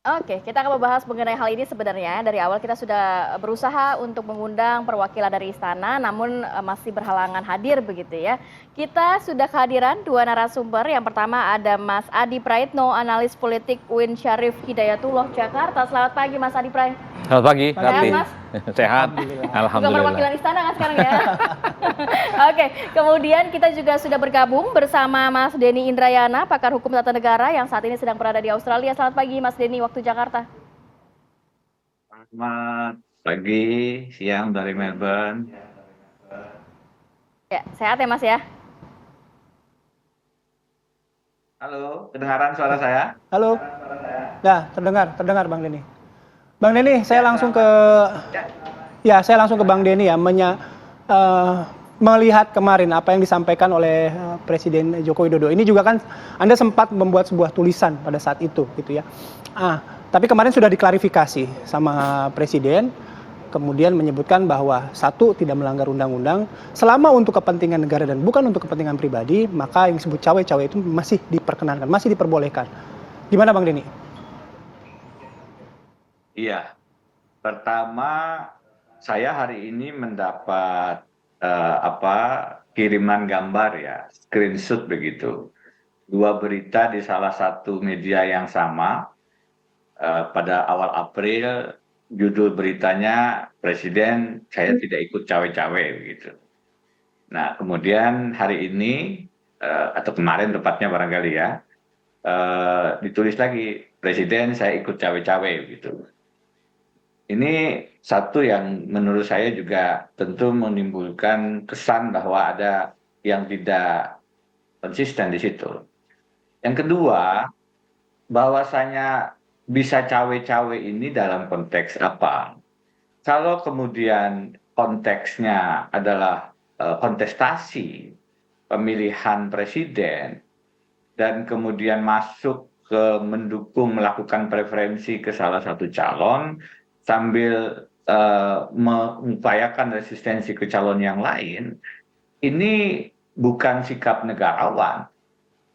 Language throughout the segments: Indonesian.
Oke, kita akan membahas mengenai hal ini sebenarnya. Dari awal kita sudah berusaha untuk mengundang perwakilan dari istana, namun masih berhalangan hadir begitu ya. Kita sudah kehadiran dua narasumber. Yang pertama ada Mas Adi Praitno, analis politik UIN Syarif Hidayatullah Jakarta. Selamat pagi Mas Adi Praitno. Selamat pagi, Sehat Mas? Sehat, Bukan alhamdulillah. perwakilan istana kan sekarang ya. Oke, kemudian kita juga sudah bergabung bersama Mas Denny Indrayana, pakar hukum tata negara yang saat ini sedang berada di Australia. Selamat pagi Mas Denny, waktu Jakarta. Selamat pagi, siang dari Melbourne. Ya, sehat ya Mas ya? Halo, kedengaran suara saya? Halo. Ya, terdengar Bang Denny. Bang Denny, saya langsung ke Bang Denny ya, melihat kemarin apa yang disampaikan oleh Presiden Joko Widodo. Ini juga kan Anda sempat membuat sebuah tulisan pada saat itu gitu ya. Tapi kemarin sudah diklarifikasi sama Presiden, kemudian menyebutkan bahwa satu, tidak melanggar undang-undang, selama untuk kepentingan negara dan bukan untuk kepentingan pribadi, maka yang disebut cawe-cawe itu masih diperkenankan, masih diperbolehkan. Gimana Bang Denny? Iya, pertama saya hari ini mendapat kiriman gambar ya, screenshot begitu. Dua berita di salah satu media yang sama pada awal April, judul beritanya Presiden saya tidak ikut cawe-cawe begitu. Nah, kemudian hari ini atau kemarin tepatnya barangkali ya, ditulis lagi Presiden saya ikut cawe-cawe gitu. Ini satu yang menurut saya juga tentu menimbulkan kesan bahwa ada yang tidak konsisten di situ. Yang kedua, bahwasanya bisa cawe-cawe ini dalam konteks apa? Kalau kemudian konteksnya adalah kontestasi pemilihan presiden dan kemudian masuk ke mendukung melakukan preferensi ke salah satu calon sambil mengupayakan resistensi ke calon yang lain, ini bukan sikap negarawan,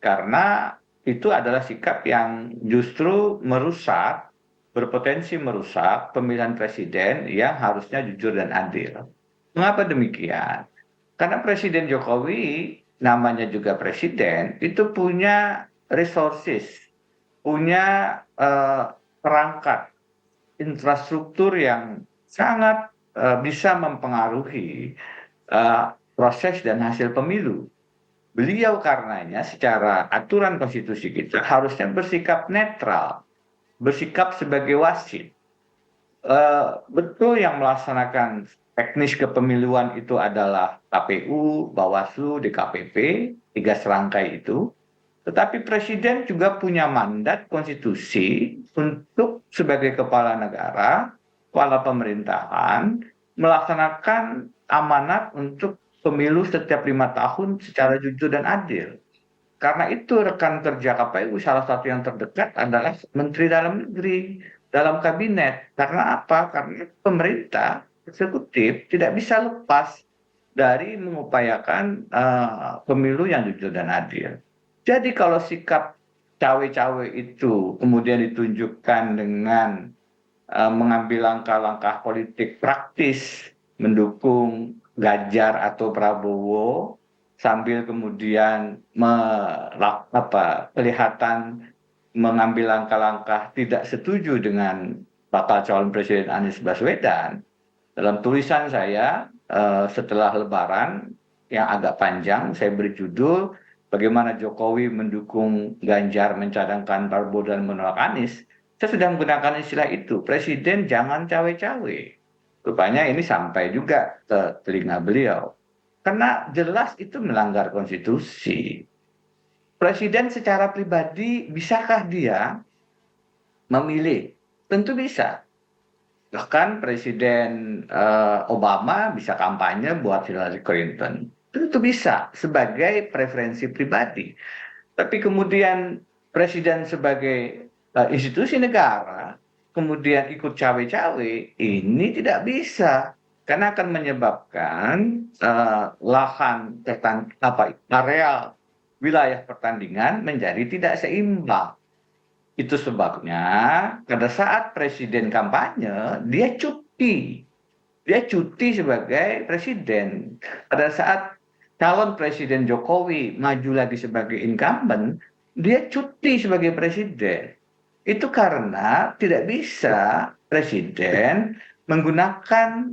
karena itu adalah sikap yang justru merusak, berpotensi merusak pemilihan presiden yang harusnya jujur dan adil. Mengapa demikian? Karena Presiden Jokowi, namanya juga presiden, itu punya resources, punya perangkat infrastruktur yang sangat bisa mempengaruhi proses dan hasil pemilu. Beliau karenanya secara aturan konstitusi kita harusnya bersikap netral, bersikap sebagai wasit. Betul yang melaksanakan teknis kepemiluan itu adalah KPU, Bawaslu, DKPP, 3 serangkai itu. Tetapi Presiden juga punya mandat konstitusi untuk sebagai kepala negara, kepala pemerintahan, melaksanakan amanat untuk pemilu setiap 5 tahun secara jujur dan adil. Karena itu rekan kerja KPU salah satu yang terdekat adalah Menteri Dalam Negeri, dalam kabinet. Karena apa? Karena pemerintah, eksekutif tidak bisa lepas dari mengupayakan pemilu yang jujur dan adil. Jadi kalau sikap cawe-cawe itu kemudian ditunjukkan dengan mengambil langkah-langkah politik praktis mendukung Ganjar atau Prabowo sambil kemudian kelihatan mengambil langkah-langkah tidak setuju dengan bakal calon presiden Anies Baswedan. Dalam tulisan saya setelah Lebaran yang agak panjang, saya beri judul bagaimana Jokowi mendukung Ganjar mencadangkan Prabowo dan menolak Anies. Saya sudah menggunakan istilah itu, Presiden jangan cawe-cawe. Rupanya ini sampai juga ke telinga beliau. Karena jelas itu melanggar konstitusi. Presiden secara pribadi, bisakah dia memilih? Tentu bisa. Bahkan Presiden Obama bisa kampanye buat Hillary Clinton. Tentu bisa sebagai preferensi pribadi. Tapi kemudian Presiden sebagai institusi negara kemudian ikut cawe-cawe, ini tidak bisa. Karena akan menyebabkan lahan area wilayah pertandingan menjadi tidak seimbang. Itu sebabnya pada saat presiden kampanye, dia cuti. Dia cuti sebagai presiden. Pada saat calon presiden Jokowi maju lagi sebagai incumbent, dia cuti sebagai presiden. Itu karena tidak bisa presiden menggunakan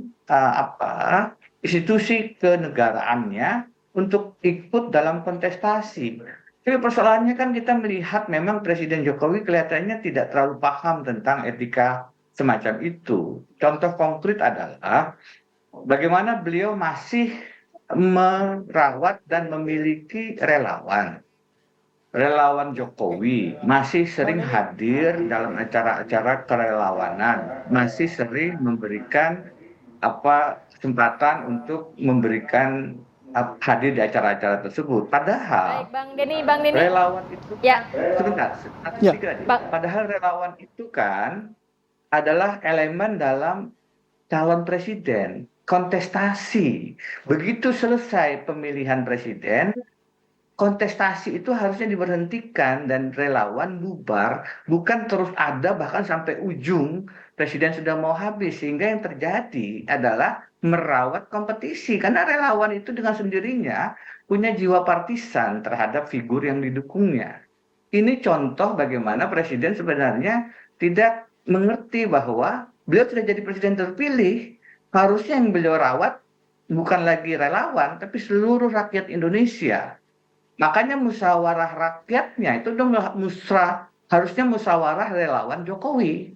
institusi kenegaraannya untuk ikut dalam kontestasi. Tapi persoalannya kan kita melihat memang Presiden Jokowi kelihatannya tidak terlalu paham tentang etika semacam itu. Contoh konkret adalah bagaimana beliau masih merawat dan memiliki relawan. Relawan Jokowi masih sering hadir dalam acara-acara kerelawanan, masih sering memberikan kesempatan untuk memberikan hadir di acara-acara tersebut. Padahal Baik, Bang Denny. relawan itu Ya. sebentar. Ya. Padahal relawan itu kan adalah elemen dalam calon presiden, kontestasi. Begitu selesai pemilihan presiden, kontestasi itu harusnya diberhentikan dan relawan bubar, bukan terus ada bahkan sampai ujung presiden sudah mau habis, sehingga yang terjadi adalah merawat kompetisi karena relawan itu dengan sendirinya punya jiwa partisan terhadap figur yang didukungnya. Ini contoh bagaimana presiden sebenarnya tidak mengerti bahwa beliau sudah jadi presiden terpilih, harusnya yang beliau rawat bukan lagi relawan tapi seluruh rakyat Indonesia. Makanya musyawarah rakyatnya itu harusnya musyawarah relawan Jokowi.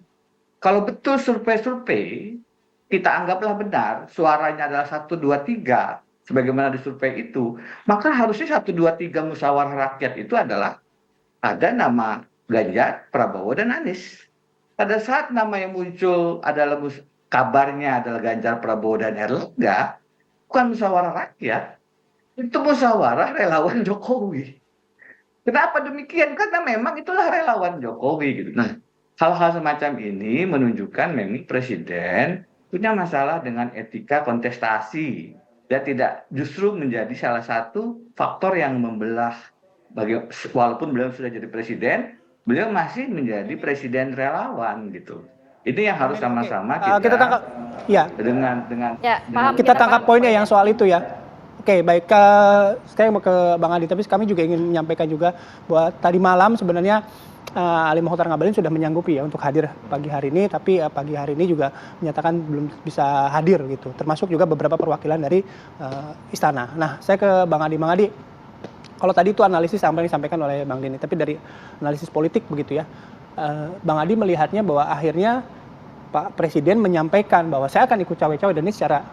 Kalau betul survei-survei, kita anggaplah benar, suaranya adalah 1, 2, 3, sebagaimana di survei itu, maka harusnya 1, 2, 3 musyawarah rakyat itu adalah ada nama Ganjar, Prabowo, dan Anies. Pada saat nama yang muncul adalah kabarnya adalah Ganjar, Prabowo, dan Erlangga, bukan musyawarah rakyat, itu musyawarah relawan Jokowi. Kenapa demikian? Karena memang itulah relawan Jokowi gitu. Nah, hal-hal semacam ini menunjukkan memang presiden punya masalah dengan etika kontestasi. Dia tidak justru menjadi salah satu faktor yang membelah walaupun beliau sudah jadi presiden, beliau masih menjadi presiden relawan gitu. Ini yang harus sama-sama kita tangkap. Ya. Dengan Ya, paham, kita tangkap paham. poinnya yang soal itu ya. Oke, baik. Saya mau ke Bang Adi, tapi kami juga ingin menyampaikan juga bahwa tadi malam sebenarnya Ali Mokhtar Ngabalin sudah menyanggupi ya untuk hadir pagi hari ini, tapi pagi hari ini juga menyatakan belum bisa hadir gitu. Termasuk juga beberapa perwakilan dari istana. Nah, saya ke Bang Adi. Bang Adi, kalau tadi itu analisis apa yang disampaikan oleh Bang Denny, tapi dari analisis politik begitu ya, Bang Adi melihatnya bahwa akhirnya Pak Presiden menyampaikan bahwa saya akan ikut cawe-cawe dan ini secara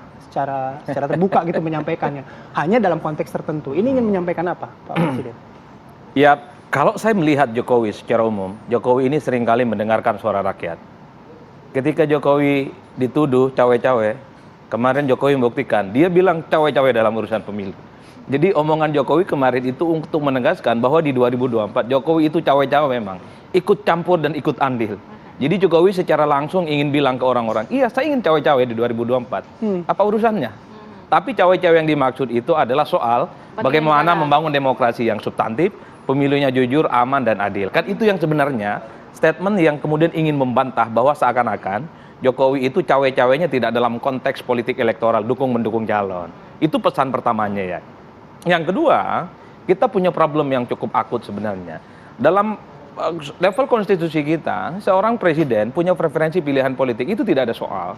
terbuka gitu menyampaikannya. Hanya dalam konteks tertentu. Ini ingin menyampaikan apa, Pak Presiden? Ya, kalau saya melihat Jokowi secara umum, Jokowi ini seringkali mendengarkan suara rakyat. Ketika Jokowi dituduh cawe-cawe, kemarin Jokowi membuktikan, dia bilang cawe-cawe dalam urusan pemilu. Jadi omongan Jokowi kemarin itu untuk menegaskan bahwa di 2024 Jokowi itu cawe-cawe memang, ikut campur dan ikut andil. Jadi Jokowi secara langsung ingin bilang ke orang-orang, iya saya ingin cawe-cawe di 2024. Apa urusannya? Tapi cawe-cawe yang dimaksud itu adalah soal bagaimana membangun demokrasi yang substantif, pemilunya jujur, aman, dan adil. Kan itu yang sebenarnya statement yang kemudian ingin membantah bahwa seakan-akan Jokowi itu cawe-cawenya tidak dalam konteks politik elektoral, dukung-mendukung calon. Itu pesan pertamanya ya. Yang kedua, kita punya problem yang cukup akut sebenarnya. Dalam level konstitusi kita, seorang presiden punya preferensi pilihan politik itu tidak ada soal.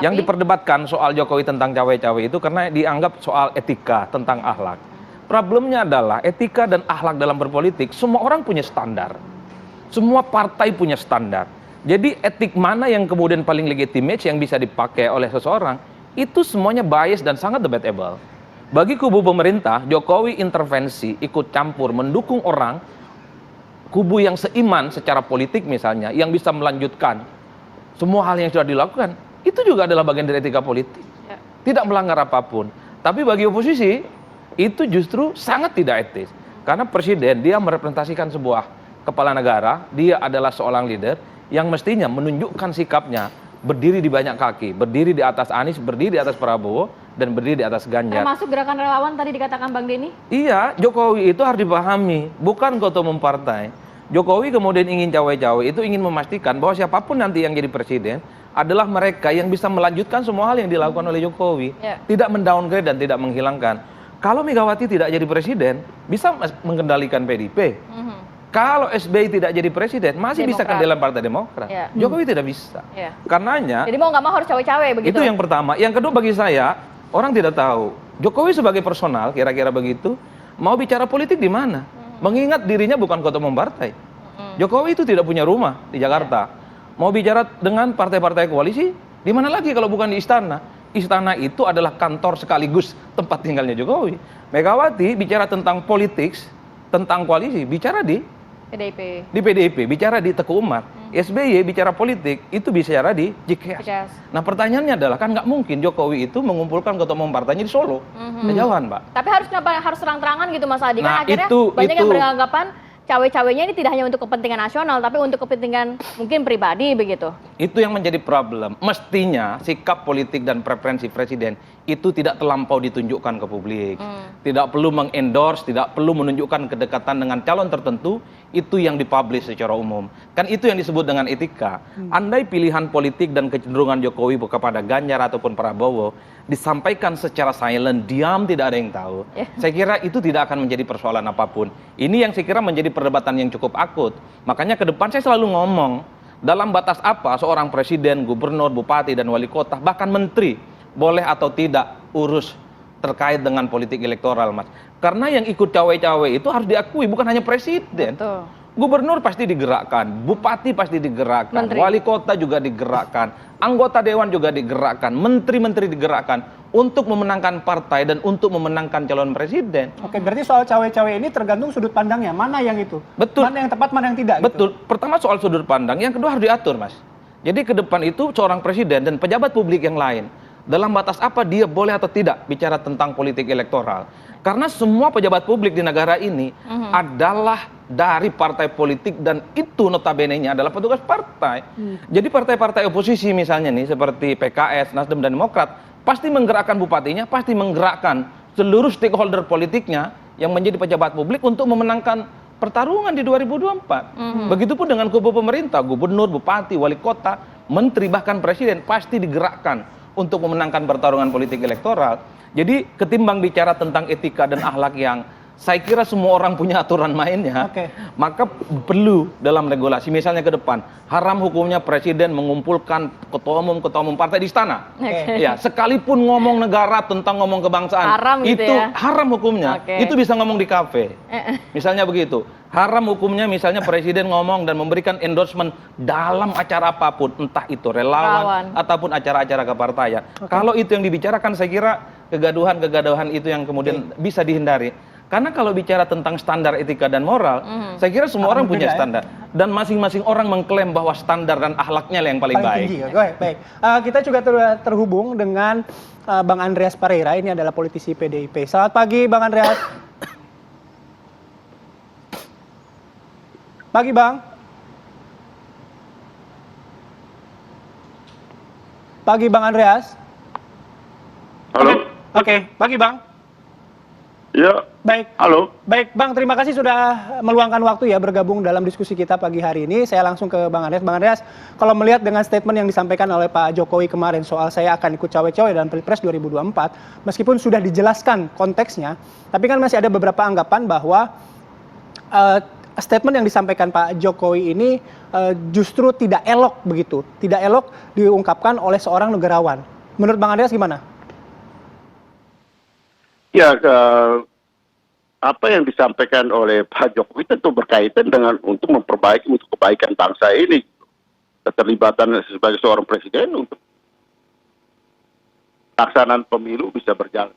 Yang diperdebatkan soal Jokowi tentang cawe-cawe itu karena dianggap soal etika, tentang akhlak. Problemnya adalah etika dan akhlak dalam berpolitik, semua orang punya standar. Semua partai punya standar. Jadi etik mana yang kemudian paling legitimate yang bisa dipakai oleh seseorang, itu semuanya bias dan sangat debatable. Bagi kubu pemerintah, Jokowi intervensi, ikut campur, mendukung orang, kubu yang seiman secara politik misalnya, yang bisa melanjutkan semua hal yang sudah dilakukan, itu juga adalah bagian dari etika politik. Tidak melanggar apapun. Tapi bagi oposisi, itu justru sangat tidak etis. Karena presiden, dia merepresentasikan sebuah kepala negara, dia adalah seorang leader yang mestinya menunjukkan sikapnya, berdiri di banyak kaki, berdiri di atas Anies, berdiri di atas Prabowo, dan berdiri di atas Ganjar. Termasuk gerakan relawan tadi dikatakan Bang Denny? Iya, Jokowi itu harus dipahami, bukan ketua umum partai. Jokowi kemudian ingin cawe-cawe itu ingin memastikan bahwa siapapun nanti yang jadi presiden adalah mereka yang bisa melanjutkan semua hal yang dilakukan oleh Jokowi. Ya. Tidak mendowngrade dan tidak menghilangkan. Kalau Megawati tidak jadi presiden, bisa mengendalikan PDIP. Kalau SBY tidak jadi presiden, masih bisa Demokrat. dalam Partai Demokrat. Ya. Jokowi tidak bisa. Ya. Karenanya, Jadi mau nggak mau harus cawe-cawe begitu. itu yang pertama. Yang kedua bagi saya, orang tidak tahu. Jokowi sebagai personal, kira-kira begitu, mau bicara politik di mana? Mengingat dirinya bukan ketua umum partai. Jokowi itu tidak punya rumah di Jakarta. Mau bicara dengan partai-partai koalisi, di mana lagi kalau bukan di istana? Istana itu adalah kantor sekaligus tempat tinggalnya Jokowi. Megawati bicara tentang politik, tentang koalisi, bicara di PDIP. PDIP, bicara di Teguh Umar. SBY bicara politik, itu bicara di JKS. JKS. Nah pertanyaannya adalah, kan nggak mungkin Jokowi itu mengumpulkan ketua umum partainya di Solo. Kejauhan, Pak. Tapi kenapa harus terang-terangan gitu Mas Adi? Nah, Kan akhirnya banyak yang beranggapan cawe-cawenya ini tidak hanya untuk kepentingan nasional, tapi untuk kepentingan mungkin pribadi begitu. Itu yang menjadi problem. Mestinya sikap politik dan preferensi presiden itu tidak terlampau ditunjukkan ke publik. Tidak perlu mengendorse, tidak perlu menunjukkan kedekatan dengan calon tertentu, itu yang dipublish secara umum. Kan itu yang disebut dengan etika. Andai pilihan politik dan kecenderungan Jokowi kepada Ganjar ataupun Prabowo disampaikan secara silent, diam, tidak ada yang tahu. Saya kira itu tidak akan menjadi persoalan apapun. Ini yang saya kira menjadi perdebatan yang cukup akut. Makanya ke depan saya selalu ngomong, dalam batas apa seorang presiden, gubernur, bupati, dan wali kota, bahkan menteri, boleh atau tidak urus terkait dengan politik elektoral, Mas. Karena yang ikut cawe-cawe itu harus diakui, bukan hanya presiden. Betul. Gubernur pasti digerakkan, bupati pasti digerakkan, Menteri. wali kota juga digerakkan, anggota dewan juga digerakkan, menteri-menteri digerakkan untuk memenangkan partai dan untuk memenangkan calon presiden. Oke, berarti soal cawe-cawe ini tergantung sudut pandangnya, mana yang itu? Betul. Mana yang tepat, mana yang tidak? Gitu. Betul. Pertama soal sudut pandang, yang kedua harus diatur, Mas. Jadi ke depan itu seorang presiden dan pejabat publik yang lain, dalam batas apa dia boleh atau tidak bicara tentang politik elektoral. Karena semua pejabat publik di negara ini adalah dari partai politik dan itu notabene-nya adalah petugas partai. Jadi partai-partai oposisi misalnya nih seperti PKS, Nasdem dan Demokrat pasti menggerakkan bupatinya, pasti menggerakkan seluruh stakeholder politiknya yang menjadi pejabat publik untuk memenangkan pertarungan di 2024. Begitupun dengan kubu pemerintah, gubernur, bupati, wali kota, menteri bahkan presiden pasti digerakkan untuk memenangkan pertarungan politik elektoral. Jadi ketimbang bicara tentang etika dan akhlak yang saya kira semua orang punya aturan mainnya, maka perlu dalam regulasi misalnya ke depan haram hukumnya presiden mengumpulkan ketua umum partai di istana. Ya, sekalipun ngomong negara tentang ngomong kebangsaan Haram gitu itu ya? haram hukumnya. Itu bisa ngomong di kafe. Misalnya begitu. Haram hukumnya misalnya presiden ngomong dan memberikan endorsement dalam acara apapun, entah itu relawan ataupun acara-acara kepartaian. Kalau itu yang dibicarakan, saya kira kegaduhan-kegaduhan itu yang kemudian bisa dihindari. Karena kalau bicara tentang standar etika dan moral, saya kira semua orang punya standar. Dan masing-masing orang mengklaim bahwa standar dan akhlaknya yang paling baik. Tinggi. Baik. Kita juga terhubung dengan Bang Andreas Pareira, ini adalah politisi PDIP. Selamat pagi Bang Andreas. Pagi Bang. Pagi Bang Andreas. Halo. Oke, pagi Bang. Ya. Baik. Halo. Baik Bang, terima kasih sudah meluangkan waktu ya bergabung dalam diskusi kita pagi hari ini. Saya langsung ke Bang Andreas. Bang Andreas, kalau melihat dengan statement yang disampaikan oleh Pak Jokowi kemarin soal saya akan ikut cawe-cawe dalam Pilpres 2024, meskipun sudah dijelaskan konteksnya, tapi kan masih ada beberapa anggapan bahwa statement yang disampaikan Pak Jokowi ini justru tidak elok begitu, tidak elok diungkapkan oleh seorang negarawan. Menurut Bang Andreas gimana? Ya, apa yang disampaikan oleh Pak Jokowi tentu berkaitan dengan untuk memperbaiki untuk kebaikan bangsa ini. Keterlibatan sebagai seorang presiden untuk pelaksanaan pemilu bisa berjalan.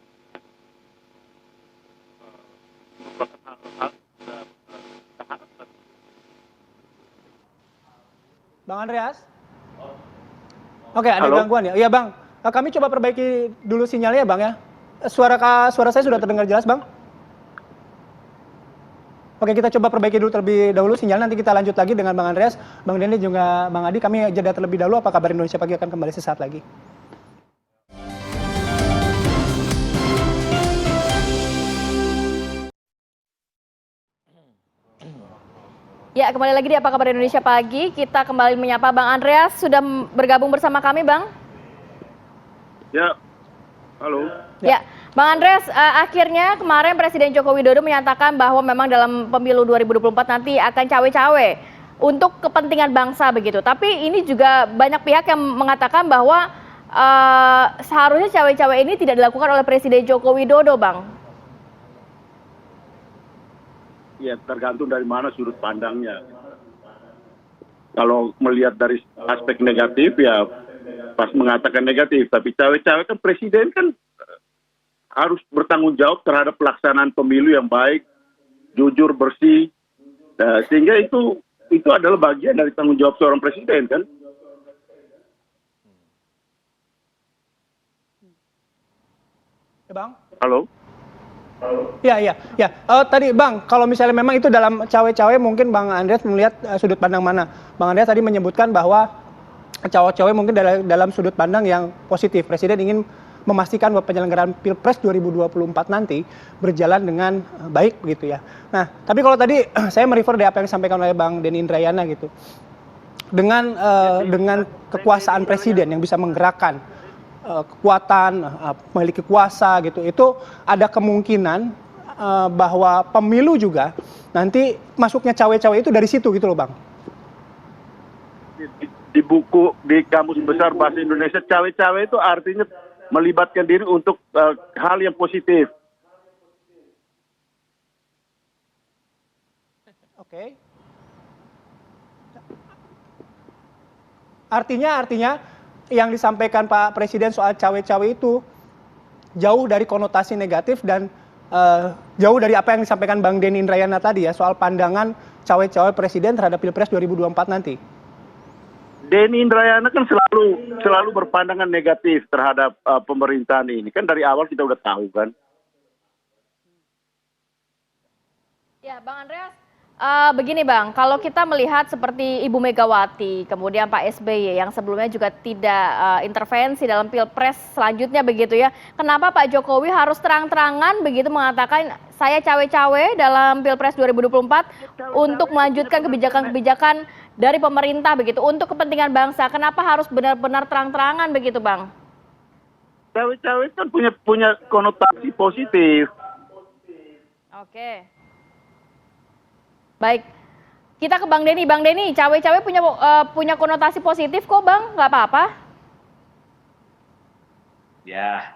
Bang Andreas? Oke, ada Halo? gangguan ya? Iya Bang, kami coba perbaiki dulu sinyalnya ya Bang ya. Suara saya sudah terdengar jelas Bang? Oke, kita coba perbaiki dulu terlebih dahulu sinyal, nanti kita lanjut lagi dengan Bang Andreas, Bang Denny juga Bang Adi. Kami jeda terlebih dahulu, apa kabar Indonesia Pagi akan kembali sesaat lagi. Ya, kembali lagi di Apa Kabar Indonesia Pagi. Kita kembali menyapa Bang Andreas, sudah bergabung bersama kami, Bang. Ya, halo. Ya, Bang Andreas, akhirnya kemarin Presiden Joko Widodo menyatakan bahwa memang dalam pemilu 2024 nanti akan cawe-cawe untuk kepentingan bangsa begitu. Tapi ini juga banyak pihak yang mengatakan bahwa seharusnya cawe-cawe ini tidak dilakukan oleh Presiden Joko Widodo, Bang. Ya, tergantung dari mana sudut pandangnya. Kalau melihat dari aspek negatif, ya pas mengatakan negatif. Tapi cawe-cawe kan presiden kan harus bertanggung jawab terhadap pelaksanaan pemilu yang baik, jujur, bersih. Nah, sehingga itu adalah bagian dari tanggung jawab seorang presiden kan. Ya, Bang. Halo. Ya. Tadi Bang, kalau misalnya memang itu dalam cawe-cawe, mungkin Bang Andreas melihat sudut pandang mana? Bang Andreas tadi menyebutkan bahwa cawe-cawe mungkin dalam sudut pandang yang positif. Presiden ingin memastikan bahwa penyelenggaraan Pilpres 2024 nanti berjalan dengan baik begitu ya. Nah, tapi kalau tadi saya merefer dari apa yang disampaikan oleh Bang Denny Indrayana gitu. Dengan kekuasaan presiden yang bisa menggerakkan kekuatan, memiliki kuasa gitu, itu ada kemungkinan bahwa pemilu juga nanti masuknya cawe-cawe itu dari situ gitu loh, Bang. Di buku, di Kamus Besar Bahasa Indonesia, cawe-cawe itu artinya melibatkan diri untuk hal yang positif. Oke. Artinya yang disampaikan Pak Presiden soal cawe-cawe itu jauh dari konotasi negatif dan jauh dari apa yang disampaikan Bang Denny Indrayana tadi ya, soal pandangan cawe-cawe Presiden terhadap Pilpres 2024 nanti. Denny Indrayana kan selalu berpandangan negatif terhadap pemerintahan ini. Kan dari awal kita udah tahu kan. Ya, Bang Andreas, begini Bang, kalau kita melihat seperti Ibu Megawati, kemudian Pak SBY yang sebelumnya juga tidak intervensi dalam Pilpres selanjutnya begitu ya, kenapa Pak Jokowi harus terang-terangan begitu mengatakan saya cawe-cawe dalam Pilpres 2024 untuk melanjutkan kebijakan-kebijakan dari pemerintah begitu untuk kepentingan bangsa, kenapa harus benar-benar terang-terangan begitu Bang? Cawe-cawe kan punya konotasi positif. Oke. Baik, kita ke Bang Denny. Bang Denny, cawe-cawe punya konotasi positif kok Bang, nggak apa-apa? Ya,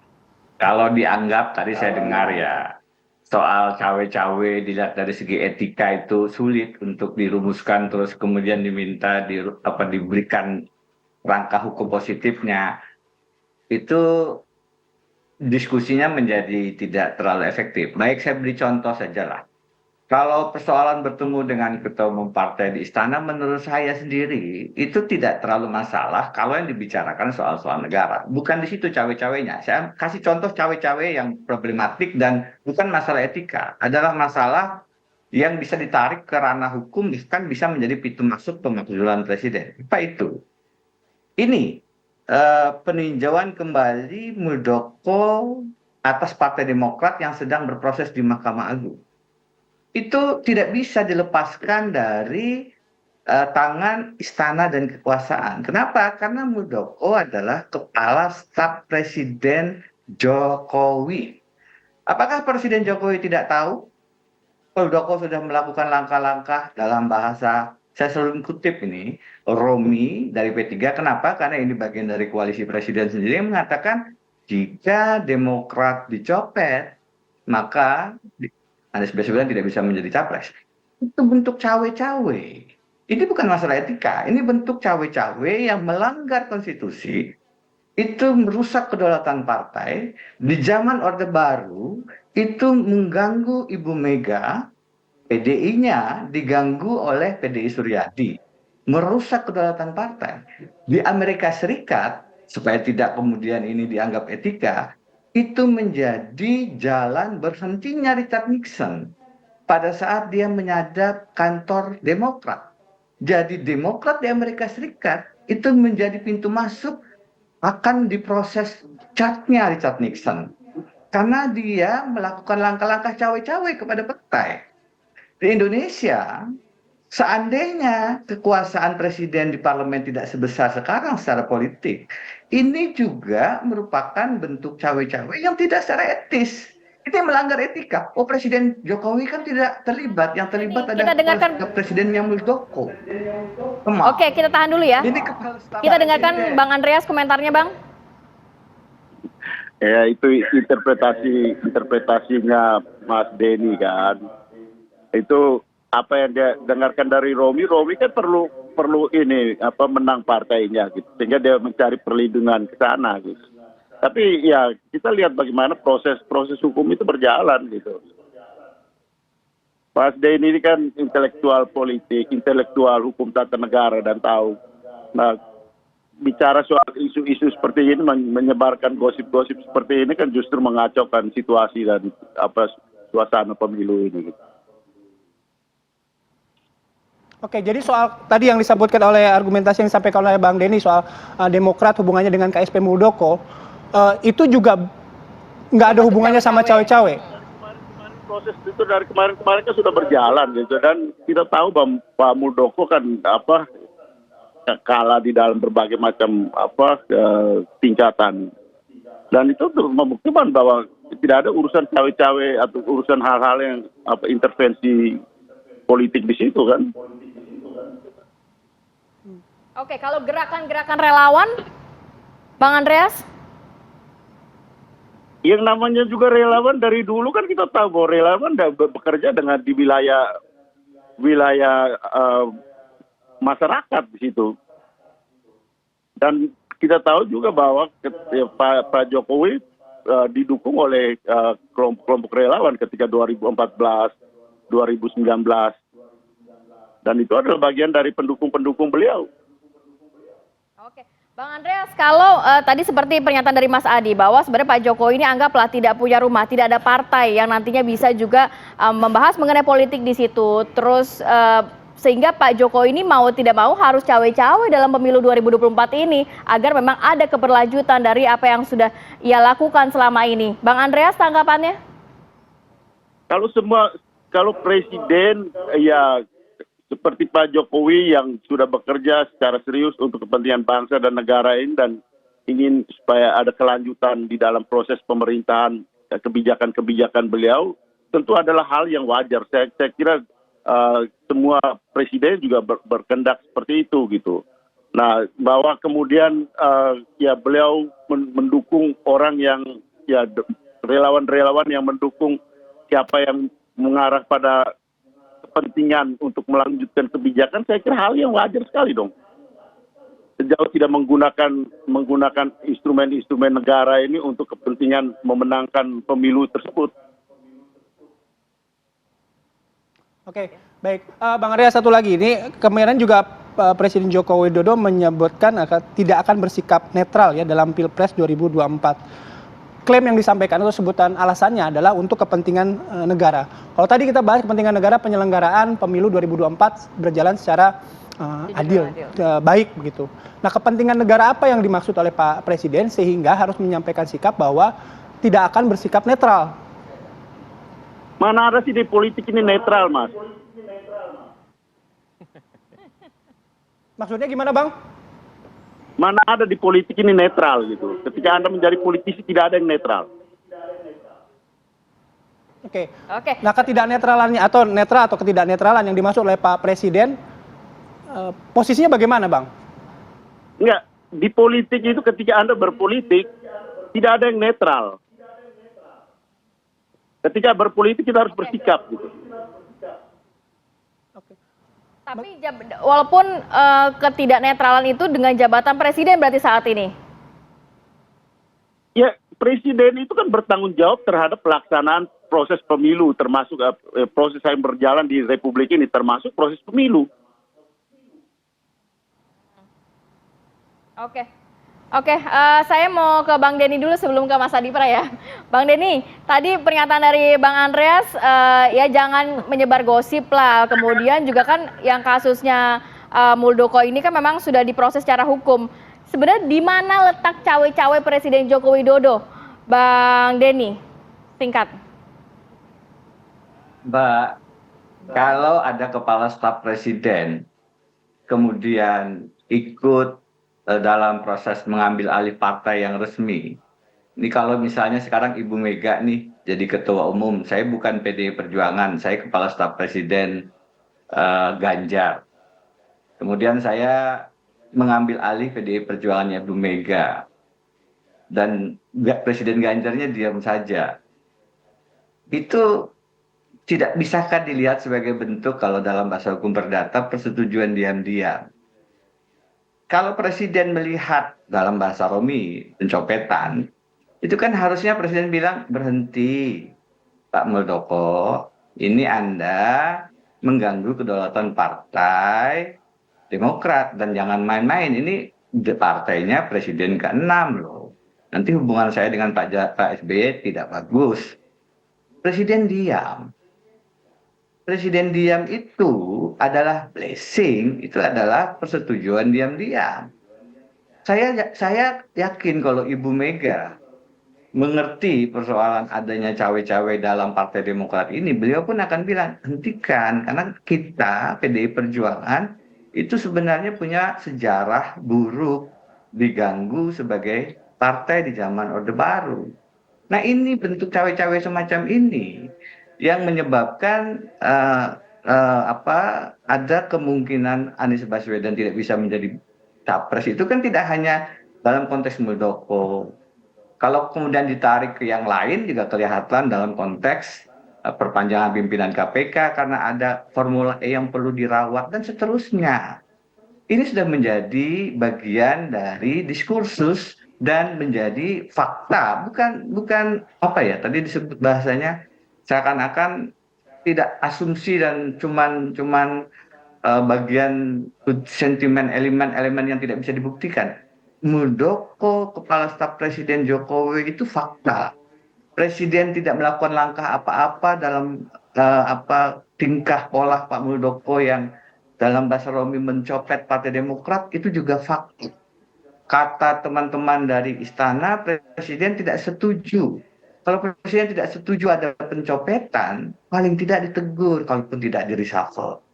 kalau dianggap tadi saya dengar ya, soal cawe-cawe dilihat dari segi etika itu sulit untuk dirumuskan terus kemudian diminta diberikan rangka hukum positifnya. Itu diskusinya menjadi tidak terlalu efektif. Baik, saya beri contoh saja lah. Kalau persoalan bertemu dengan ketua umum partai di istana, menurut saya sendiri itu tidak terlalu masalah kalau yang dibicarakan soal-soal negara. Bukan di situ cawe-cawenya. Saya kasih contoh cawe-cawe yang problematik dan bukan masalah etika. Adalah masalah yang bisa ditarik ke ranah hukum, bahkan bisa menjadi pintu masuk pemakzulan presiden. Apa itu? Ini peninjauan kembali Muldoko atas Partai Demokrat yang sedang berproses di Mahkamah Agung. Itu tidak bisa dilepaskan dari tangan istana dan kekuasaan. Kenapa? Karena Muldoko adalah kepala staf Presiden Jokowi. Apakah Presiden Jokowi tidak tahu? Muldoko sudah melakukan langkah-langkah dalam bahasa, saya selalu kutip ini, Romi dari P3. Kenapa? Karena ini bagian dari koalisi presiden sendiri yang mengatakan jika Demokrat dicopet, maka Anies Baswedan tidak bisa menjadi capres. Itu bentuk cawe-cawe. Ini bukan masalah etika, ini bentuk cawe-cawe yang melanggar konstitusi. Itu merusak kedaulatan partai. Di zaman Orde Baru, itu mengganggu Ibu Mega, PDI-nya diganggu oleh PDI Suryadi. Merusak kedaulatan partai. Di Amerika Serikat, supaya tidak kemudian ini dianggap etika, itu menjadi jalan berhentinya Richard Nixon pada saat dia menyadap kantor Demokrat. Jadi Demokrat di Amerika Serikat itu menjadi pintu masuk akan diproses catnya Richard Nixon. Karena dia melakukan langkah-langkah cawe-cawe kepada partai. Di Indonesia, seandainya kekuasaan presiden di parlemen tidak sebesar sekarang secara politik, ini juga merupakan bentuk cawe-cawe yang tidak secara etis. Ini melanggar etika. Oh, Presiden Jokowi kan tidak terlibat. Yang terlibat Ini kita dengarkan. Presidennya Muldoko. Oke, kita tahan dulu ya. Ini kepala staf Kita dengarkan presiden. Bang Andreas komentarnya, Bang. Ya itu interpretasinya Mas Denny kan. Itu apa yang dia dengarkan dari Romi kan perlu ini menang partainya gitu. Sehingga dia mencari perlindungan ke sana gitu. Tapi ya kita lihat bagaimana proses hukum itu berjalan gitu. Mas Denny ini kan intelektual politik, intelektual hukum tata negara dan tahu. Nah, bicara soal isu-isu seperti ini, menyebarkan gosip-gosip seperti ini kan justru mengacaukan situasi dan suasana pemilu ini. Oke, jadi soal tadi yang disebutkan oleh argumentasi yang disampaikan oleh Bang Denny soal Demokrat hubungannya dengan KSP Muldoko, itu juga nggak ada hubungannya sama cawe-cawe. Proses itu dari kemarin kan sudah berjalan gitu, dan kita tahu bahwa Pak Muldoko kan kalah di dalam berbagai macam tingkatan, dan itu membuktikan bahwa tidak ada urusan cawe-cawe atau urusan hal-hal yang intervensi politik di situ kan. Oke, kalau gerakan-gerakan relawan, Bang Andreas? Yang namanya juga relawan dari dulu kan kita tahu bahwa relawan bekerja dengan di wilayah masyarakat di situ. Dan kita tahu juga bahwa Pak Jokowi didukung oleh kelompok relawan ketika 2014, 2019. Dan itu adalah bagian dari pendukung-pendukung beliau. Oke, Bang Andreas, kalau tadi seperti pernyataan dari Mas Adi bahwa sebenarnya Pak Jokowi ini anggaplah tidak punya rumah, tidak ada partai yang nantinya bisa juga membahas mengenai politik di situ. Terus sehingga Pak Jokowi ini mau tidak mau harus cawe-cawe dalam pemilu 2024 ini agar memang ada keberlanjutan dari apa yang sudah ia lakukan selama ini. Bang Andreas, tanggapannya? Kalau presiden ya seperti Pak Jokowi yang sudah bekerja secara serius untuk kepentingan bangsa dan negara ini dan ingin supaya ada kelanjutan di dalam proses pemerintahan kebijakan-kebijakan beliau, tentu adalah hal yang wajar. Saya kira semua presiden juga berkendak seperti itu gitu. Nah, bahwa kemudian ya beliau mendukung orang yang ya relawan-relawan yang mendukung siapa yang mengarah pada kepentingan untuk melanjutkan kebijakan, saya kira hal yang wajar sekali dong. Sejauh tidak menggunakan instrumen-instrumen negara ini untuk kepentingan memenangkan pemilu tersebut. Oke, baik. Bang Arya, satu lagi. Ini kemarin juga Presiden Joko Widodo menyebutkan tidak akan bersikap netral ya dalam Pilpres 2024. Klaim yang disampaikan atau sebutan alasannya adalah untuk kepentingan negara. Kalau tadi kita bahas kepentingan negara, penyelenggaraan pemilu 2024 berjalan secara adil, baik begitu. Nah, kepentingan negara apa yang dimaksud oleh Pak Presiden sehingga harus menyampaikan sikap bahwa tidak akan bersikap netral? Mana ada sih di politik ini netral, Mas? Maksudnya gimana, Bang? Mana ada di politik ini netral gitu. Ketika Anda menjadi politisi tidak ada yang netral. Oke. Nah, ketidaknetralannya atau netral atau ketidaknetralan yang dimaksud oleh Pak Presiden, posisinya bagaimana, Bang? Enggak, di politik itu ketika Anda berpolitik tidak ada yang netral. Ketika berpolitik kita harus bersikap gitu. Tapi walaupun ketidaknetralan itu dengan jabatan presiden berarti saat ini? Ya, presiden itu kan bertanggung jawab terhadap pelaksanaan proses pemilu, termasuk proses yang berjalan di Republik ini, termasuk proses pemilu. Oke, saya mau ke Bang Denny dulu sebelum ke Mas Adipra ya. Bang Denny, tadi pernyataan dari Bang Andreas, ya jangan menyebar gosip lah. Kemudian juga kan yang kasusnya Muldoko ini kan memang sudah diproses secara hukum. Sebenarnya di mana letak cawe-cawe Presiden Joko Widodo, Bang Denny? Singkat. Mbak kalau ada kepala staf presiden kemudian ikut dalam proses mengambil alih partai yang resmi. Ini kalau misalnya sekarang Ibu Mega nih jadi ketua umum, saya bukan PDI Perjuangan, saya kepala staf presiden Ganjar. Kemudian saya mengambil alih PDI Perjuangannya Bu Mega. Dan Presiden Ganjarnya diam saja. Itu tidak bisakah dilihat sebagai bentuk kalau dalam bahasa hukum perdata persetujuan diam-diam. Kalau Presiden melihat dalam bahasa Romi pencopetan, itu kan harusnya Presiden bilang berhenti Pak Muldoko, ini Anda mengganggu kedaulatan partai Demokrat dan jangan main-main, ini partainya Presiden ke-6 loh. Nanti hubungan saya dengan Pak SBY tidak bagus. Presiden diam. Presiden diam itu adalah blessing, itu adalah persetujuan diam-diam. Saya yakin kalau Ibu Mega mengerti persoalan adanya cawe-cawe dalam Partai Demokrat ini, beliau pun akan bilang, hentikan, karena kita, PDI Perjuangan, itu sebenarnya punya sejarah buruk, diganggu sebagai partai di zaman Orde Baru. Nah ini bentuk cawe-cawe semacam ini yang menyebabkan ada kemungkinan Anies Baswedan tidak bisa menjadi capres. Itu kan tidak hanya dalam konteks Muldoko. Kalau kemudian ditarik ke yang lain juga kelihatan dalam konteks perpanjangan pimpinan KPK karena ada Formula E yang perlu dirawat dan seterusnya. Ini sudah menjadi bagian dari diskursus dan menjadi fakta, bukan apa ya tadi disebut bahasanya seakan-akan tidak asumsi dan cuman bagian sentimen elemen-elemen yang tidak bisa dibuktikan. Muldoko kepala staf Presiden Jokowi itu fakta. Presiden tidak melakukan langkah apa-apa dalam tingkah pola Pak Muldoko yang dalam bahasa Romi mencopet Partai Demokrat itu juga fakta. Kata teman-teman dari istana, Presiden tidak setuju. Kalau Presiden tidak setuju ada pencopetan, paling tidak ditegur, kalaupun tidak di-reshuffle.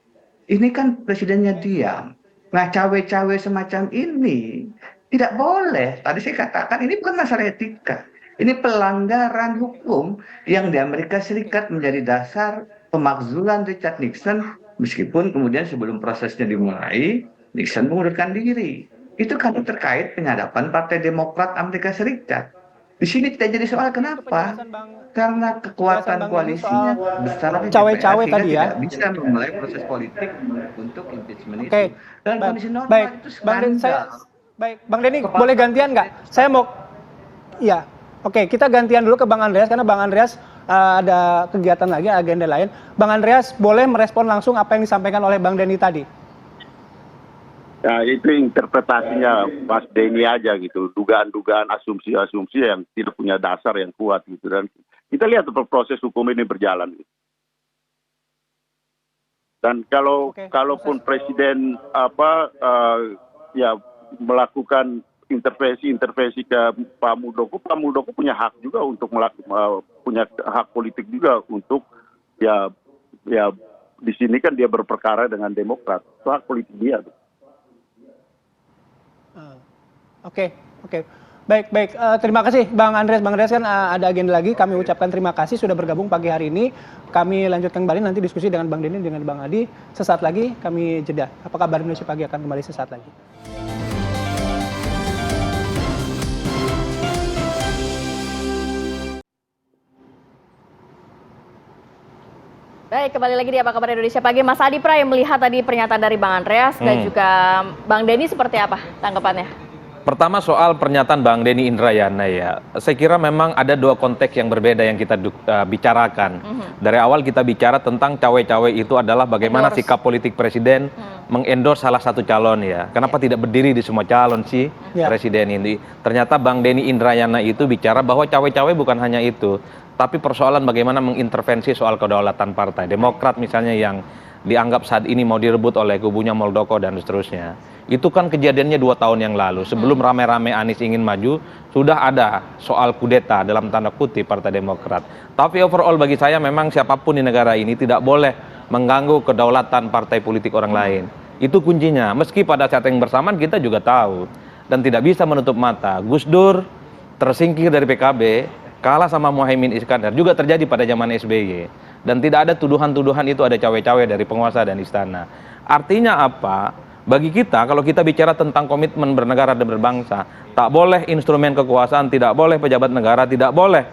Ini kan Presidennya diam. Nah, cawe-cawe semacam ini tidak boleh. Tadi saya katakan ini bukan masalah etika. Ini pelanggaran hukum yang di Amerika Serikat menjadi dasar pemakzulan Richard Nixon, meskipun kemudian sebelum prosesnya dimulai, Nixon mengundurkan diri. Itu kan terkait penyadapan Partai Demokrat Amerika Serikat. Di sini tidak jadi soal kenapa? Karena kekuatan koalisinya besar cawe-cawe tadi ya. Tidak bisa memulai proses politik untuk impeachment Oke. itu. Dan kondisi normal Baik, itu Bang Den, skandal. Bang Denny, boleh gantian nggak? Saya mau, iya. Oke, kita gantian dulu ke Bang Andreas karena Bang Andreas ada kegiatan lagi, agenda lain. Bang Andreas boleh merespon langsung apa yang disampaikan oleh Bang Denny tadi? Ya itu interpretasinya Mas Denny aja gitu, dugaan-dugaan, asumsi-asumsi yang tidak punya dasar yang kuat gitu, dan kita lihat proses hukum ini berjalan. Dan kalaupun presiden melakukan intervensi ke Pak Muldoko punya hak juga untuk punya hak politik juga untuk ya di sini kan dia berperkara dengan Demokrat, itu hak politik dia. Oke. Baik. Terima kasih Bang Andreas. Bang Andreas kan ada agenda lagi. Kami ucapkan terima kasih sudah bergabung pagi hari ini. Kami lanjutkan kembali nanti diskusi dengan Bang Denny, dengan Bang Adi. Sesaat lagi kami jeda. Apa kabar Indonesia Pagi akan kembali sesaat lagi. Baik, kembali lagi di Apa Kabar Indonesia Pagi. Mas Adi Pray melihat tadi pernyataan dari Bang Andreas dan juga Bang Denny seperti apa tanggapannya? Pertama soal pernyataan Bang Denny Indrayana ya, saya kira memang ada dua konteks yang berbeda yang kita bicarakan. Dari awal kita bicara tentang cawe-cawe itu adalah bagaimana sikap politik presiden mengendorse salah satu calon ya. Kenapa tidak berdiri di semua calon sih presiden ini? Ternyata Bang Denny Indrayana itu bicara bahwa cawe-cawe bukan hanya itu, tapi persoalan bagaimana mengintervensi soal kedaulatan partai Demokrat misalnya yang dianggap saat ini mau direbut oleh kubunya Muldoko dan seterusnya. Itu kan kejadiannya 2 tahun yang lalu. Sebelum rame-rame Anies ingin maju, sudah ada soal kudeta dalam tanda kutip Partai Demokrat. Tapi overall bagi saya memang siapapun di negara ini tidak boleh mengganggu kedaulatan partai politik orang lain. Itu kuncinya. Meski pada saat yang bersamaan kita juga tahu dan tidak bisa menutup mata. Gus Dur tersingkir dari PKB, kalah sama Muhaimin Iskandar, juga terjadi pada zaman SBY. Dan tidak ada tuduhan-tuduhan itu ada cawe-cawe dari penguasa dan istana. Artinya apa? Bagi kita, kalau kita bicara tentang komitmen bernegara dan berbangsa, tak boleh instrumen kekuasaan, tidak boleh pejabat negara, tidak boleh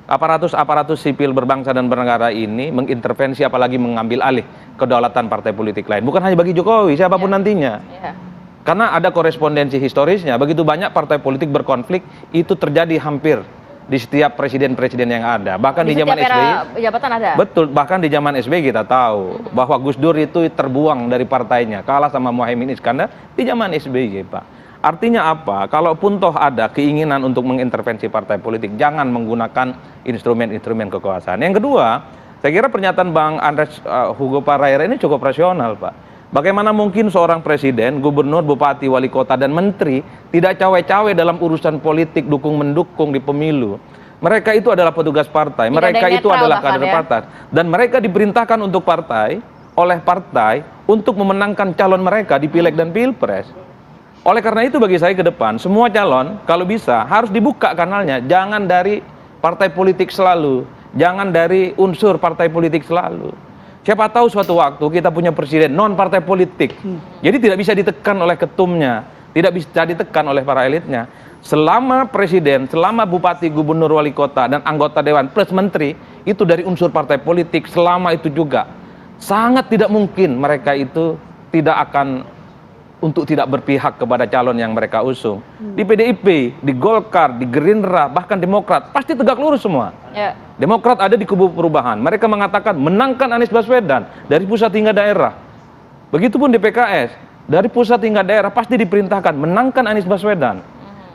aparatus-aparatus sipil berbangsa dan bernegara ini mengintervensi apalagi mengambil alih kedaulatan partai politik lain. Bukan hanya bagi Jokowi, siapapun nantinya. Karena ada korespondensi historisnya, begitu banyak partai politik berkonflik, itu terjadi hampir di setiap presiden-presiden yang ada. Bahkan di zaman SBY, jabatan ada. betul, bahkan di zaman SBY kita tahu bahwa Gus Dur itu terbuang dari partainya, kalah sama Muhaimin Iskandar di zaman SBY, Pak. Artinya apa? Kalaupun toh ada keinginan untuk mengintervensi partai politik, jangan menggunakan instrumen-instrumen kekuasaan. Yang kedua, saya kira pernyataan Bang Andreas Hugo Parera ini cukup rasional, Pak. Bagaimana mungkin seorang presiden, gubernur, bupati, wali kota, dan menteri tidak cawe-cawe dalam urusan politik dukung-mendukung di pemilu. Mereka itu adalah petugas partai, mereka itu adalah kader partai. Dan mereka diperintahkan untuk partai, oleh partai, untuk memenangkan calon mereka di pileg dan pilpres. Oleh karena itu bagi saya ke depan, semua calon kalau bisa harus dibuka kanalnya. Jangan dari partai politik selalu, jangan dari unsur partai politik selalu. Siapa tahu suatu waktu kita punya presiden non partai politik. Jadi tidak bisa ditekan oleh ketumnya, tidak bisa ditekan oleh para elitnya. Selama presiden, selama bupati, gubernur, wali kota dan anggota dewan plus menteri itu dari unsur partai politik, selama itu juga sangat tidak mungkin mereka itu tidak akan untuk tidak berpihak kepada calon yang mereka usung. Di PDIP, di Golkar, di Gerindra, bahkan Demokrat pasti tegak lurus semua. Demokrat ada di kubu perubahan. Mereka mengatakan menangkan Anies Baswedan dari pusat hingga daerah. Begitupun di PKS, dari pusat hingga daerah pasti diperintahkan menangkan Anies Baswedan.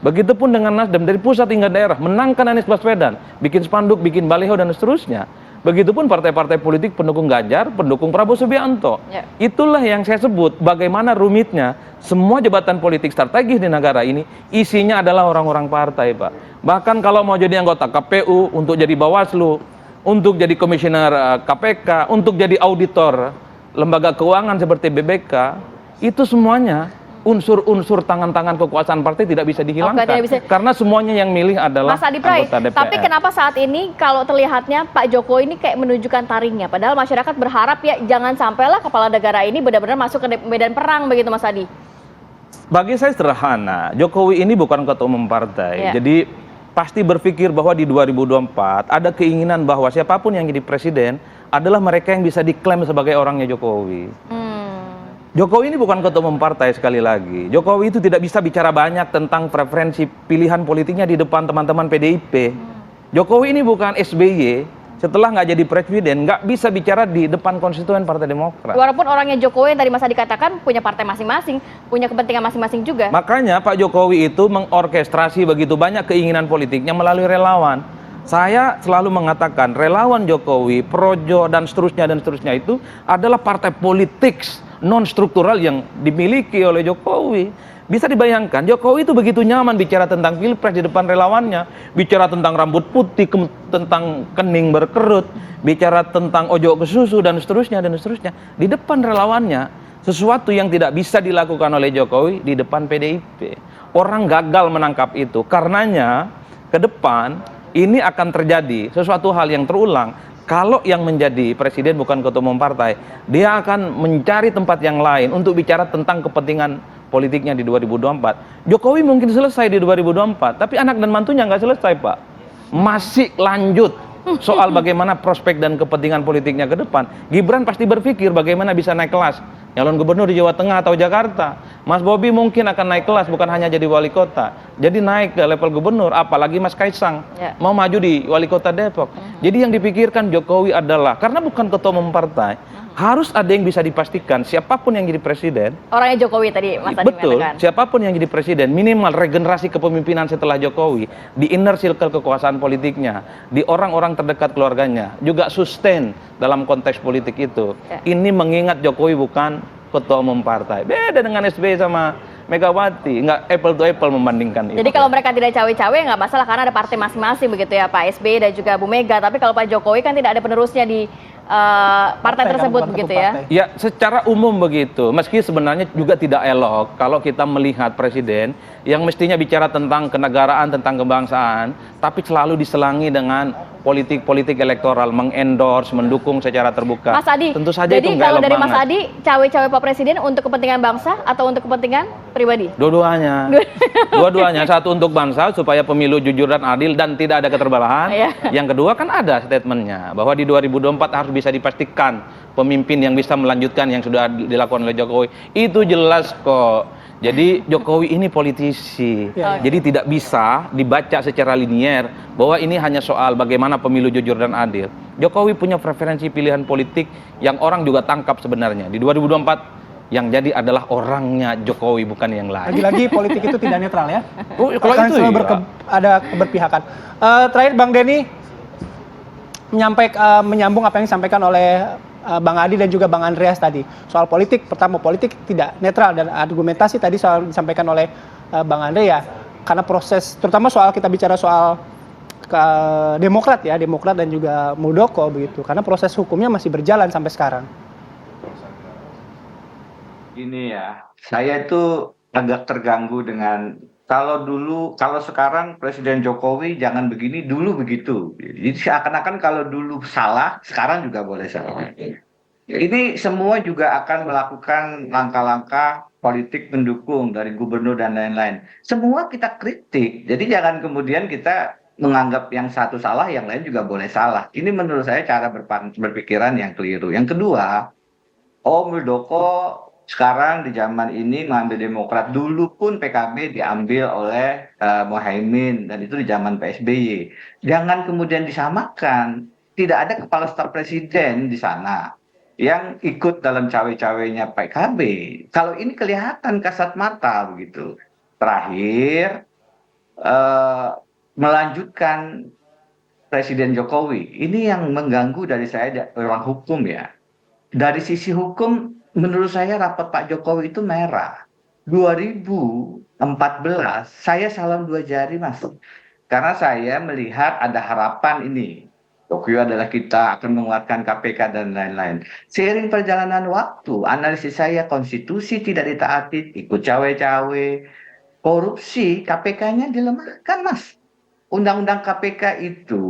Begitupun dengan Nasdem, dari pusat hingga daerah menangkan Anies Baswedan, bikin spanduk, bikin baliho dan seterusnya. Begitupun partai-partai politik pendukung Ganjar, pendukung Prabowo Subianto. Itulah yang saya sebut bagaimana rumitnya semua jabatan politik strategis di negara ini isinya adalah orang-orang partai, Pak. Bahkan kalau mau jadi anggota KPU, untuk jadi Bawaslu, untuk jadi komisioner KPK, untuk jadi auditor lembaga keuangan seperti BBK, itu semuanya unsur-unsur tangan-tangan kekuasaan partai tidak bisa dihilangkan. Karena semuanya yang milih adalah Mas Adi Pray, anggota DPR. tapi kenapa saat ini kalau terlihatnya Pak Jokowi ini kayak menunjukkan taringnya, padahal masyarakat berharap ya jangan sampailah kepala negara ini benar-benar masuk ke medan perang begitu, Mas Adi? Bagi saya sederhana, Jokowi ini bukan ketua umum partai, jadi pasti berpikir bahwa di 2024 ada keinginan bahwa siapapun yang jadi presiden adalah mereka yang bisa diklaim sebagai orangnya Jokowi. Jokowi ini bukan ketua umum partai, sekali lagi. Jokowi itu tidak bisa bicara banyak tentang preferensi pilihan politiknya di depan teman-teman PDIP. Jokowi ini bukan SBY, setelah nggak jadi presiden, nggak bisa bicara di depan konstituen Partai Demokrat. Walaupun orangnya Jokowi yang tadi Mas Adi katakan punya partai masing-masing, punya kepentingan masing-masing juga. Makanya Pak Jokowi itu mengorkestrasi begitu banyak keinginan politiknya melalui relawan. Saya selalu mengatakan relawan Jokowi, Projo dan seterusnya itu adalah partai politik non-struktural yang dimiliki oleh Jokowi. Bisa dibayangkan, Jokowi itu begitu nyaman bicara tentang pilpres di depan relawannya, bicara tentang rambut putih, tentang kening berkerut, bicara tentang ojo ke susu dan seterusnya di depan relawannya. Sesuatu yang tidak bisa dilakukan oleh Jokowi di depan PDIP. Orang gagal menangkap itu. Karenanya ke depan ini akan terjadi sesuatu hal yang terulang. Kalau yang menjadi presiden bukan ketua umum partai, dia akan mencari tempat yang lain untuk bicara tentang kepentingan politiknya di 2024. Jokowi mungkin selesai di 2024, tapi anak dan mantunya nggak selesai, Pak. Masih lanjut soal bagaimana prospek dan kepentingan politiknya ke depan. Gibran pasti berpikir bagaimana bisa naik kelas, nyalon gubernur di Jawa Tengah atau Jakarta. Mas Bobi mungkin akan naik kelas, bukan hanya jadi wali kota, jadi naik ke level gubernur, apalagi Mas Kaisang mau maju di wali kota Depok. Jadi yang dipikirkan Jokowi adalah, karena bukan ketua umum partai, harus ada yang bisa dipastikan siapapun yang jadi presiden. Orangnya Jokowi tadi Mas Adi Betul, mengatakan. siapapun yang jadi presiden, minimal regenerasi kepemimpinan setelah Jokowi, di inner circle kekuasaan politiknya, di orang-orang terdekat keluarganya, juga sustain dalam konteks politik itu. Ini mengingat Jokowi bukan ketua umum partai. Beda dengan SBY sama Megawati, nggak apple to apple membandingkan itu. Jadi kalau mereka tidak cawe-cawe nggak masalah karena ada partai masing-masing begitu ya Pak SBY dan juga Bu Mega. Tapi kalau Pak Jokowi kan tidak ada penerusnya di partai tersebut begitu ya? Ya, secara umum begitu. Meski sebenarnya juga tidak elok kalau kita melihat presiden yang mestinya bicara tentang kenegaraan, tentang kebangsaan, tapi selalu diselangi dengan politik-politik elektoral, mengendorse, mendukung secara terbuka. Mas Adi, tentu saja jadi itu nggak kalau elok dari banget. Mas Adi, cawe-cawe Pak Presiden untuk kepentingan bangsa atau untuk kepentingan pribadi? Dua-duanya. Dua-duanya. Satu untuk bangsa supaya pemilu jujur dan adil dan tidak ada keterbelahan. Yang kedua kan ada statementnya bahwa di 2024 harus bisa dipastikan pemimpin yang bisa melanjutkan yang sudah dilakukan oleh Jokowi. Itu jelas kok. Jadi Jokowi ini politisi. Jadi tidak bisa dibaca secara linier bahwa ini hanya soal bagaimana pemilu jujur dan adil. Jokowi punya preferensi pilihan politik yang orang juga tangkap sebenarnya. Di 2024 yang jadi adalah orangnya Jokowi bukan yang lain. Lagi-lagi politik itu tidak netral ya. Kalau Kan itu selalu iya. ada keberpihakan. Terakhir Bang Denny menyambung apa yang disampaikan oleh Bang Adi dan juga Bang Andreas tadi soal politik. Pertama, politik tidak netral, dan argumentasi tadi soal disampaikan oleh Bang Andre ya, karena proses terutama soal kita bicara soal Demokrat ya, Demokrat dan juga Muldoko begitu, karena proses hukumnya masih berjalan sampai sekarang. Ini ya, saya itu agak terganggu dengan kalau sekarang Presiden Jokowi jangan begini, dulu begitu. Jadi seakan-akan kalau dulu salah, sekarang juga boleh salah. Ini semua juga akan melakukan langkah-langkah politik pendukung dari gubernur dan lain-lain. Semua kita kritik, jadi jangan kemudian kita menganggap yang satu salah, yang lain juga boleh salah. Ini menurut saya cara berpikiran yang keliru. Yang kedua, Muldoko sekarang di zaman ini mengambil Demokrat, dulu pun PKB diambil oleh Muhaimin dan itu di zaman PSBY. Jangan kemudian disamakan, tidak ada kepala staf presiden di sana yang ikut dalam cawe-cawenya PKB. Kalau ini kelihatan kasat mata begitu. Terakhir, melanjutkan Presiden Jokowi, ini yang mengganggu dari saya orang hukum ya. Dari sisi hukum, menurut saya rapat Pak Jokowi itu merah. 2014, saya salam 2 jari Mas. Karena saya melihat ada harapan ini. Jokowi adalah kita akan menguatkan KPK dan lain-lain. Seiring perjalanan waktu, analisis saya konstitusi tidak ditaati, ikut cawe-cawe, korupsi, KPK-nya dilemahkan Mas. Undang-undang KPK itu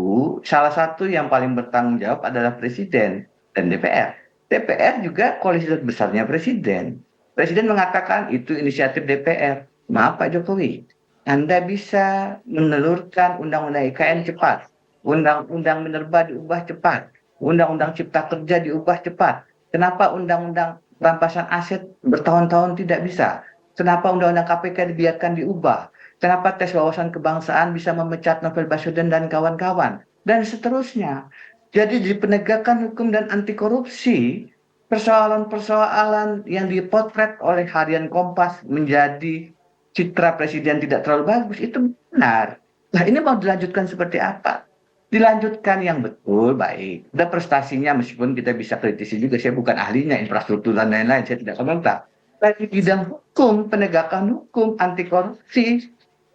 salah satu yang paling bertanggung jawab adalah Presiden dan DPR. DPR juga koalisi besarnya Presiden. Presiden mengatakan itu inisiatif DPR. Maaf Pak Jokowi, Anda bisa menelurkan undang-undang IKN cepat, undang-undang minerba diubah cepat, undang-undang cipta kerja diubah cepat. Kenapa undang-undang rampasan aset bertahun-tahun tidak bisa? Kenapa undang-undang KPK dibiarkan diubah? Kenapa tes wawasan kebangsaan bisa memecat Novel Baswedan dan kawan-kawan? Dan seterusnya. Jadi di penegakan hukum dan anti korupsi, persoalan-persoalan yang dipotret oleh harian Kompas menjadi citra presiden tidak terlalu bagus, itu benar. Nah ini mau dilanjutkan seperti apa? Dilanjutkan yang betul, baik. Ada prestasinya meskipun kita bisa kritisi juga, saya bukan ahlinya, infrastruktur dan lain-lain, saya tidak komentar. Tapi bidang hukum, penegakan hukum, anti korupsi,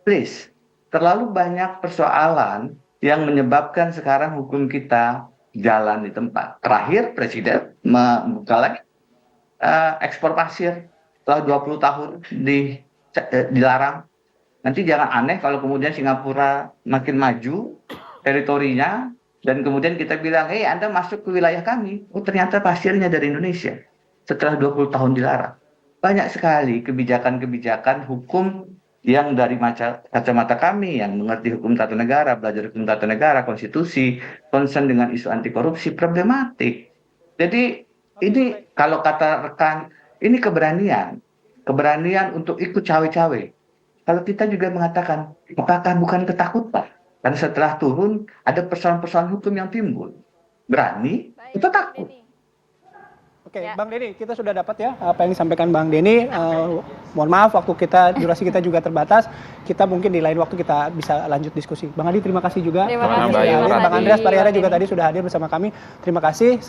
please. Terlalu banyak persoalan yang menyebabkan sekarang hukum kita jalan di tempat. Terakhir Presiden membuka lagi ekspor pasir setelah 20 tahun dilarang. Nanti jangan aneh kalau kemudian Singapura makin maju teritorinya dan kemudian kita bilang, Anda masuk ke wilayah kami. Oh ternyata pasirnya dari Indonesia. Setelah 20 tahun dilarang. Banyak sekali kebijakan-kebijakan hukum yang dari kacamata kami yang mengerti hukum tata negara, belajar hukum tata negara, konstitusi, concern dengan isu anti korupsi, problematik. Jadi ini kalau kata rekan, ini keberanian. keberanian untuk ikut cawe-cawe. Kalau kita juga mengatakan, apakah bukan ketakutan? Karena setelah turun, ada persoalan-persoalan hukum yang timbul. Berani atau takut? Oke, Ya. Bang Denny, kita sudah dapat ya apa yang disampaikan Bang Denny. Mohon maaf, durasi kita juga terbatas. Kita mungkin di lain waktu kita bisa lanjut diskusi. Bang Adi, terima kasih juga. Terima kasih. sudah hadir. Terima Bang kasih. Andreas Pariara Bang juga Denny. tadi sudah hadir bersama kami. Terima kasih.